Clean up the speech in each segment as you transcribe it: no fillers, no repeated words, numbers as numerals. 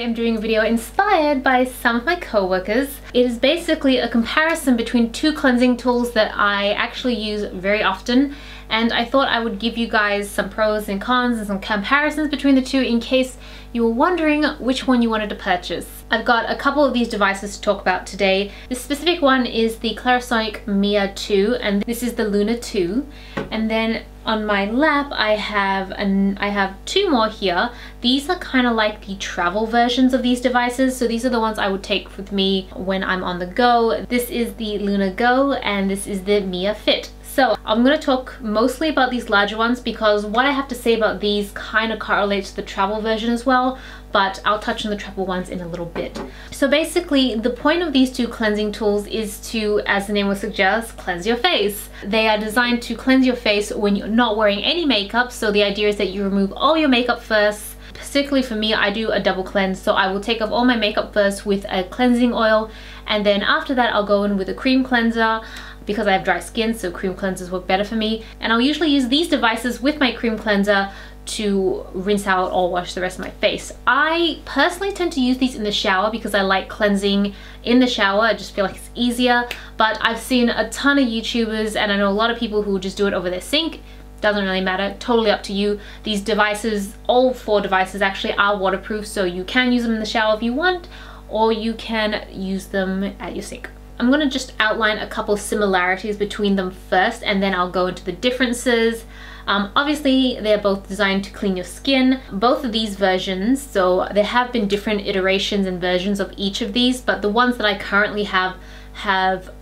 am doing a video inspired by some of my co-workers. It is basically a comparison between two cleansing tools that I actually use very often, and I thought I would give you guys some pros and cons and some comparisons between the two in case you were wondering which one you wanted to purchase. I've got a couple of these devices to talk about today. This specific one is the Clarisonic Mia 2, and this is the Luna 2. And then on my lap I have two more here. These are kind of like the travel versions of these devices, so these are the ones I would take with me when I'm on the go. This is the Luna Go and this is the Mia Fit. So I'm going to talk mostly about these larger ones because what I have to say about these kind of correlates to the travel version as well, but I'll touch on the travel ones in a little bit. So basically the point of these two cleansing tools is to, as the name would suggest, cleanse your face. They are designed to cleanse your face when you're not wearing any makeup, so the idea is that you remove all your makeup first. Particularly for me, I do a double cleanse, so I will take off all my makeup first with a cleansing oil, and then after that I'll go in with a cream cleanser because I have dry skin, so cream cleansers work better for me. And I'll usually use these devices with my cream cleanser to rinse out or wash the rest of my face. I personally tend to use these in the shower because I like cleansing in the shower. I just feel like it's easier, but I've seen a ton of YouTubers and I know a lot of people who just do it over their sink. Doesn't really matter, totally up to you. These devices, all four devices actually, are waterproof, so you can use them in the shower if you want, or you can use them at your sink. I'm going to just outline a couple similarities between them first, and then I'll go into the differences. Obviously, they're both designed to clean your skin. Both of these versions, so there have been different iterations and versions of each of these, but the ones that I currently have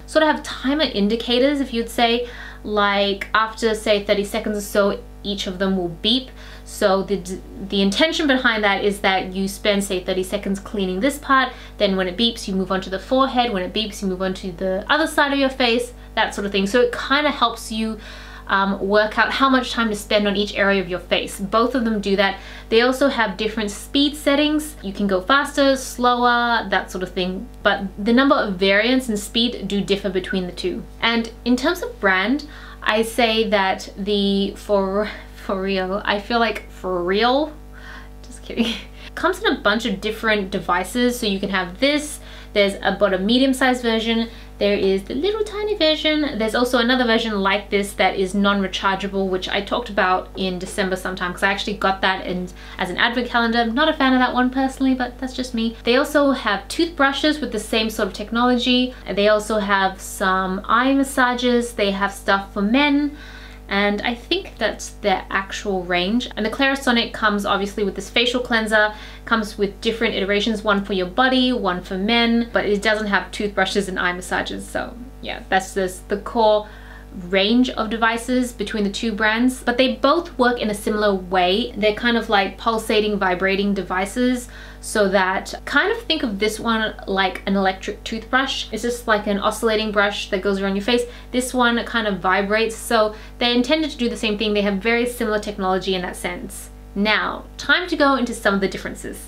sort of have timer indicators, if you'd say, like after say 30 seconds or so, each of them will beep. So the intention behind that is that you spend say 30 seconds cleaning this part, then when it beeps you move on to the forehead, when it beeps you move on to the other side of your face, that sort of thing. So it kind of helps you work out how much time to spend on each area of your face. Both of them do that. They also have different speed settings. You can go faster, slower, that sort of thing, but the number of variants and speed do differ between the two. And in terms of brand, I say that the Foreo, I feel like for real, just kidding, comes in a bunch of different devices. So you can have this, there's about a medium-sized version, there is the little tiny version, there's also another version like this that is non-rechargeable, which I talked about in December sometime because I actually got that as an advent calendar. I'm not a fan of that one personally, but that's just me. They also have toothbrushes with the same sort of technology. They also have some eye massages, they have stuff for men, and I think that's their actual range. And the Clarisonic comes obviously with this facial cleanser, comes with different iterations, one for your body, one for men, but it doesn't have toothbrushes and eye massages. So yeah, that's just the core range of devices between the two brands, but they both work in a similar way. They're kind of like pulsating, vibrating devices, so that kind of think of this one like an electric toothbrush. It's just like an oscillating brush that goes around your face. This one kind of vibrates, so they're intended to do the same thing. They have very similar technology in that sense. Now, time to go into some of the differences.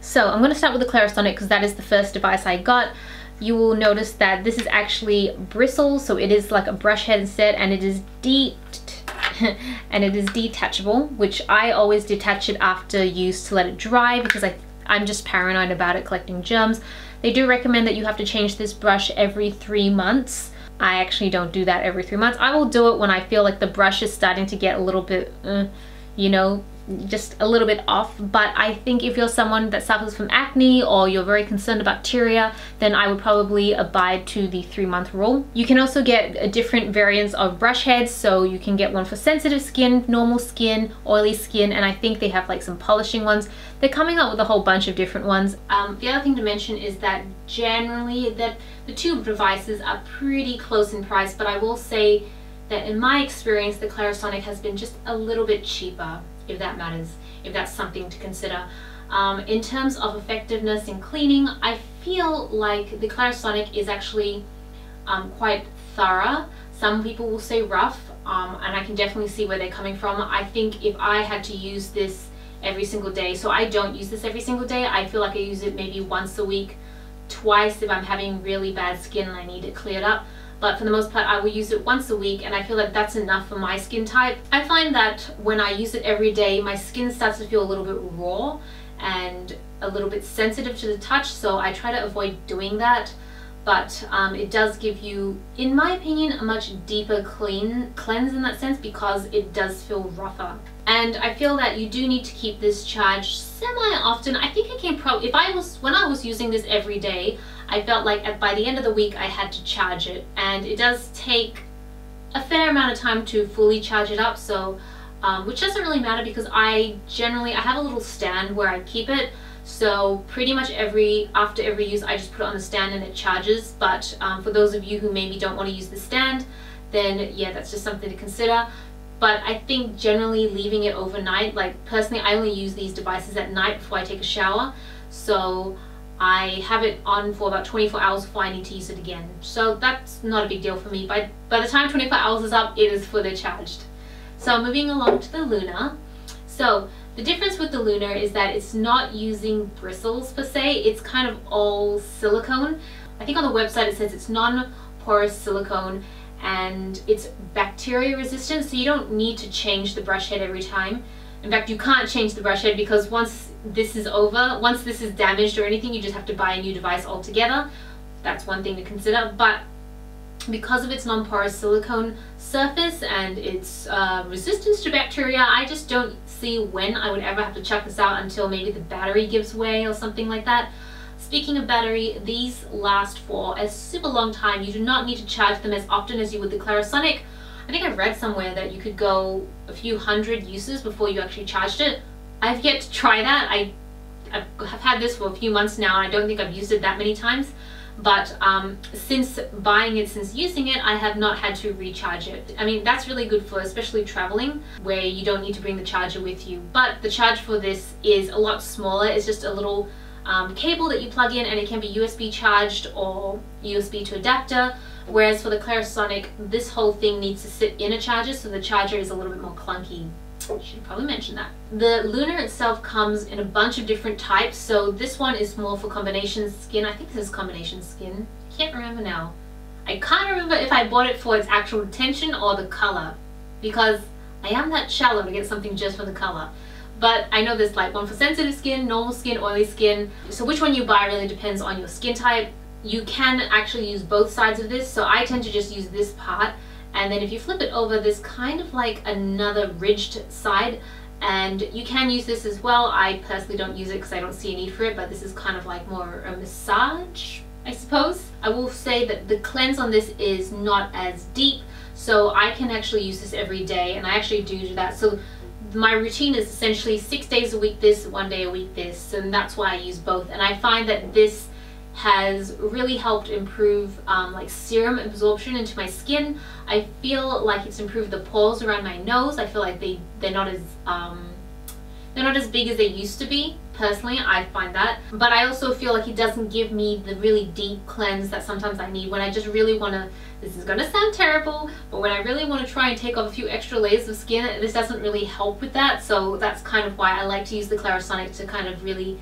So I'm going to start with the Clarisonic because that is the first device I got. You will notice that this is actually bristles, so it is like a brush head instead, and it is detachable, which I always detach it after use to let it dry because I'm just paranoid about it collecting germs. They do recommend that you have to change this brush every 3 months. I actually don't do that every 3 months. I will do it when I feel like the brush is starting to get a little bit, you know, just a little bit off. But I think if you're someone that suffers from acne or you're very concerned about bacteria, then I would probably abide to the 3-month rule. You can also get different variants of brush heads, so you can get one for sensitive skin, normal skin, oily skin, and I think they have like some polishing ones. They're coming up with a whole bunch of different ones. The other thing to mention is that generally the two devices are pretty close in price, but I will say that in my experience the Clarisonic has been just a little bit cheaper, if that matters, if that's something to consider. In terms of effectiveness in cleaning, I feel like the Clarisonic is actually quite thorough. Some people will say rough, and I can definitely see where they're coming from. I think if I had to use this every single day, so I don't use this every single day, I feel like I use it maybe once a week, twice if I'm having really bad skin and I need it cleared up. But for the most part I will use it once a week, and I feel like that's enough for my skin type. I find that when I use it every day my skin starts to feel a little bit raw, and a little bit sensitive to the touch, so I try to avoid doing that. But it does give you, in my opinion, a much deeper cleanse in that sense, because it does feel rougher. And I feel that you do need to keep this charged semi-often. I think I can probably, when I was using this every day, I felt like by the end of the week I had to charge it, and it does take a fair amount of time to fully charge it up. So which doesn't really matter, because I have a little stand where I keep it. So pretty much after every use I just put it on the stand and it charges. But for those of you who maybe don't want to use the stand, then yeah, that's just something to consider. But I think generally leaving it overnight, like personally I only use these devices at night before I take a shower, so I have it on for about 24 hours before I need to use it again. So that's not a big deal for me. By the time 24 hours is up, it is fully charged. So moving along to the Luna. So the difference with the Luna is that it's not using bristles per se, it's kind of all silicone. I think on the website it says it's non-porous silicone and it's bacteria resistant, so you don't need to change the brush head every time. In fact, you can't change the brush head, because once this is damaged or anything, you just have to buy a new device altogether. That's one thing to consider. But because of its non-porous silicone surface and its resistance to bacteria, I just don't see when I would ever have to chuck this out until maybe the battery gives way or something like that. Speaking of battery, these last for a super long time. You do not need to charge them as often as you would the Clarisonic. I think I read somewhere that you could go a few hundred uses before you actually charged it. I've yet to try that. I have had this for a few months now, and I don't think I've used it that many times. But since using it, I have not had to recharge it. I mean, that's really good for especially traveling, where you don't need to bring the charger with you. But the charge for this is a lot smaller. It's just a little cable that you plug in, and it can be USB charged or USB to adapter. Whereas for the Clarisonic, this whole thing needs to sit in a charger, so the charger is a little bit more clunky. I should probably mention that. The Luna itself comes in a bunch of different types. So this one is more for combination skin. I think this is combination skin. I can't remember now. I can't remember if I bought it for its actual tension or the color, because I am that shallow to get something just for the color. But I know there's like one for sensitive skin, normal skin, oily skin. So which one you buy really depends on your skin type. You can actually use both sides of this, so I tend to just use this part, and then if you flip it over, there's kind of like another ridged side, and you can use this as well. I personally don't use it because I don't see a need for it, but this is kind of like more a massage, I suppose. I will say that the cleanse on this is not as deep, so I can actually use this every day, and I actually do that. So my routine is essentially 6 days a week this, 1 day a week this, and that's why I use both. And I find that this has really helped improve like serum absorption into my skin. I feel like it's improved the pores around my nose. I feel like they're not as big as they used to be. Personally, I find that. But I also feel like it doesn't give me the really deep cleanse that sometimes I need when I just really want to, this is going to sound terrible, but when I really want to try and take off a few extra layers of skin, this doesn't really help with that. So that's kind of why I like to use the Clarisonic to kind of really,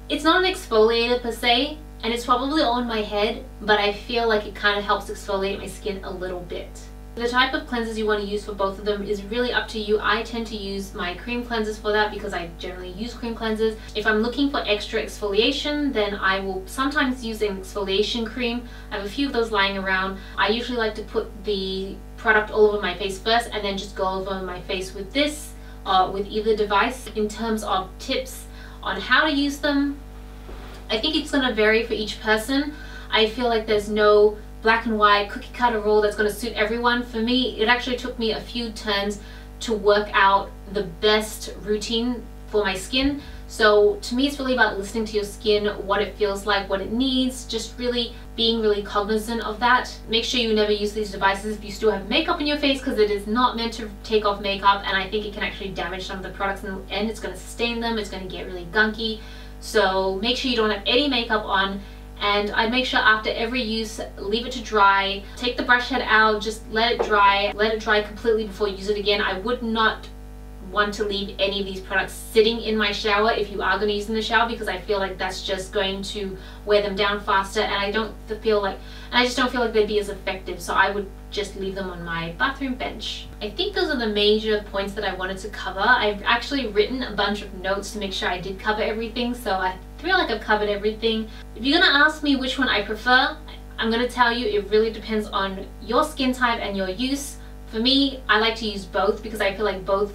it's not an exfoliator per se, and it's probably on my head, but I feel like it kind of helps exfoliate my skin a little bit. The type of cleansers you want to use for both of them is really up to you. I tend to use my cream cleansers for that because I generally use cream cleansers. If I'm looking for extra exfoliation, then I will sometimes use an exfoliation cream. I have a few of those lying around. I usually like to put the product all over my face first and then just go over my face with this, with either device. In terms of tips on how to use them, I think it's going to vary for each person. I feel like there's no black and white cookie cutter rule that's going to suit everyone. For me, it actually took me a few turns to work out the best routine for my skin. So to me, it's really about listening to your skin, what it feels like, what it needs, just really being really cognizant of that. Make sure you never use these devices if you still have makeup on your face, because it is not meant to take off makeup, and I think it can actually damage some of the products in the end. It's going to stain them, it's going to get really gunky. So make sure you don't have any makeup on, and I'd make sure after every use, leave it to dry, take the brush head out, just let it dry completely before you use it again. I would not want to leave any of these products sitting in my shower if you are going to use them in the shower, because I feel like that's just going to wear them down faster, and I just don't feel like they'd be as effective. So I would just leave them on my bathroom bench. I think those are the major points that I wanted to cover. I've actually written a bunch of notes to make sure I did cover everything, so I feel like I've covered everything. If you're gonna ask me which one I prefer, I'm gonna tell you it really depends on your skin type and your use. For me, I like to use both because I feel like both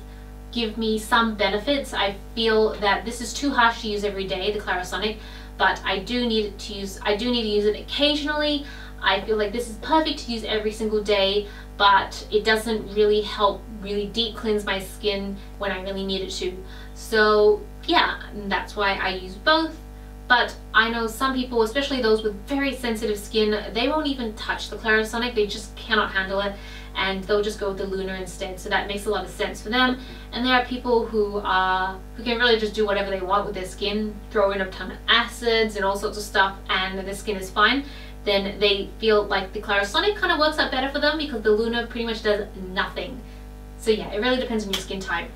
give me some benefits. I feel that this is too harsh to use every day, the Clarisonic, but I do need to use it occasionally. I feel like this is perfect to use every single day, but it doesn't really help really deep cleanse my skin when I really need it to. So yeah, that's why I use both. But I know some people, especially those with very sensitive skin, they won't even touch the Clarisonic. They just cannot handle it, and they'll just go with the Luna instead. So that makes a lot of sense for them. And there are people who can really just do whatever they want with their skin, throw in a ton of acids and all sorts of stuff, and their skin is fine. Then they feel like the Clarisonic kind of works out better for them because the Luna pretty much does nothing. So yeah, it really depends on your skin type.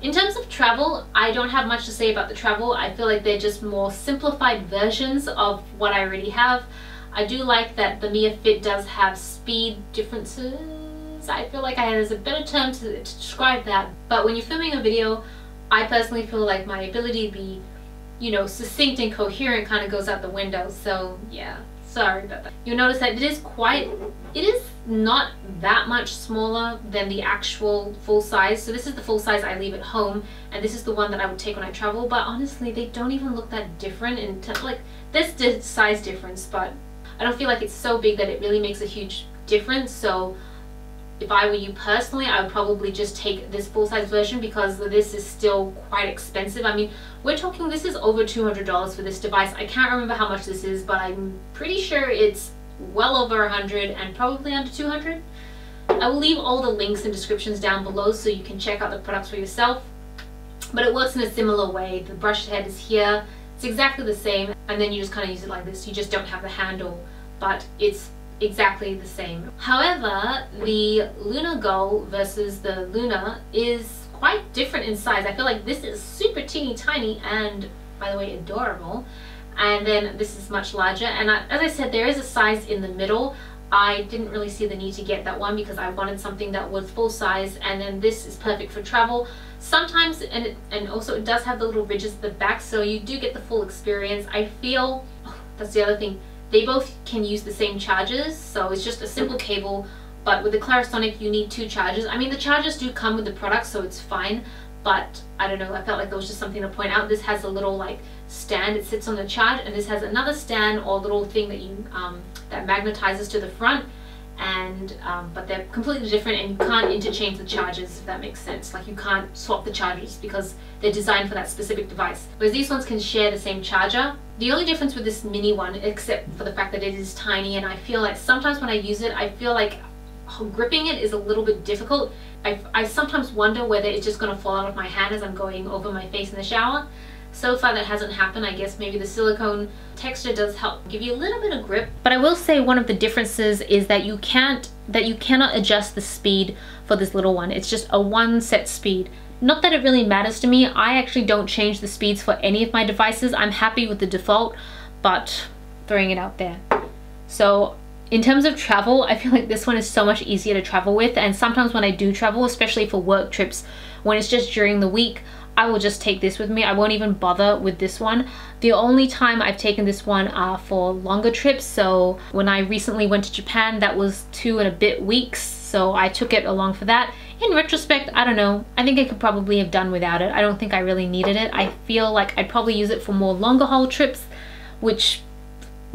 In terms of travel, I don't have much to say about the travel. I feel like they're just more simplified versions of what I already have. I do like that the Mia Fit does have speed differences. I feel like there's a better term to describe that. But when you're filming a video, I personally feel like my ability to be, you know, succinct and coherent kind of goes out the window. So yeah, sorry about that. You'll notice that it is not that much smaller than the actual full size. So this is the full size I leave at home, and this is the one that I would take when I travel. But honestly, they don't even look that different in like there's the size difference, but I don't feel like it's so big that it really makes a huge difference. So if I were you personally, I would probably just take this full-size version because this is still quite expensive. I mean, we're talking, this is over $200 for this device. I can't remember how much this is, but I'm pretty sure it's well over 100 and probably under 200. I will leave all the links and descriptions down below so you can check out the products for yourself. But it works in a similar way. The brush head is here. It's exactly the same, and then you just kind of use it like this. You just don't have the handle, but it's exactly the same. However, the Luna Go versus the Luna is quite different in size. I feel like this is super teeny tiny and, by the way, adorable, and then this is much larger. And as I said, there is a size in the middle. I didn't really see the need to get that one because I wanted something that was full size, and then this is perfect for travel sometimes, and also it does have the little ridges at the back, so you do get the full experience. I feel, that's the other thing, they both can use the same chargers, so it's just a simple cable. But with the Clarisonic, you need 2 chargers. I mean, the chargers do come with the product, so it's fine, but I don't know, I felt like that was just something to point out. This has a little like stand, it sits on the charge, and this has another stand or little thing that you that magnetizes to the front, and but they're completely different, and you can't interchange the chargers, if that makes sense. Like, you can't swap the chargers because they're designed for that specific device, whereas these ones can share the same charger. The only difference with this mini one, except for the fact that it is tiny, and I feel like sometimes when I use it, I feel like gripping it is a little bit difficult. I sometimes wonder whether it's just going to fall out of my hand as I'm going over my face in the shower. So far that hasn't happened. I guess maybe the silicone texture does help give you a little bit of grip. But I will say one of the differences is that you cannot adjust the speed for this little one. It's just a one set speed. Not that it really matters to me. I actually don't change the speeds for any of my devices. I'm happy with the default, but throwing it out there. So in terms of travel, I feel like this one is so much easier to travel with, and sometimes when I do travel, especially for work trips, when it's just during the week, I will just take this with me. I won't even bother with this one. The only time I've taken this one are for longer trips. So when I recently went to Japan, that was 2 and a bit weeks, so I took it along for that. In retrospect, I don't know, I think I could probably have done without it. I don't think I really needed it. I feel like I'd probably use it for more longer haul trips, which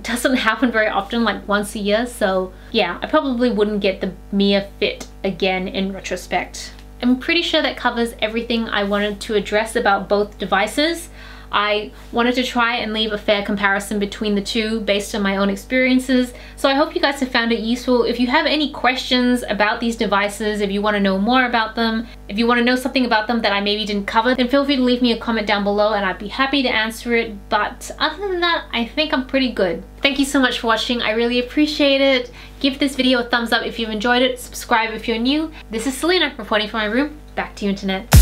doesn't happen very often, like once a year. So yeah, I probably wouldn't get the Mia Fit again in retrospect. I'm pretty sure that covers everything I wanted to address about both devices. I wanted to try and leave a fair comparison between the two based on my own experiences. So I hope you guys have found it useful. If you have any questions about these devices, if you want to know more about them, if you want to know something about them that I maybe didn't cover, then feel free to leave me a comment down below and I'd be happy to answer it. But other than that, I think I'm pretty good. Thank you so much for watching. I really appreciate it. Give this video a thumbs up if you've enjoyed it. Subscribe if you're new. This is Celina reporting from my room. Back to you, internet.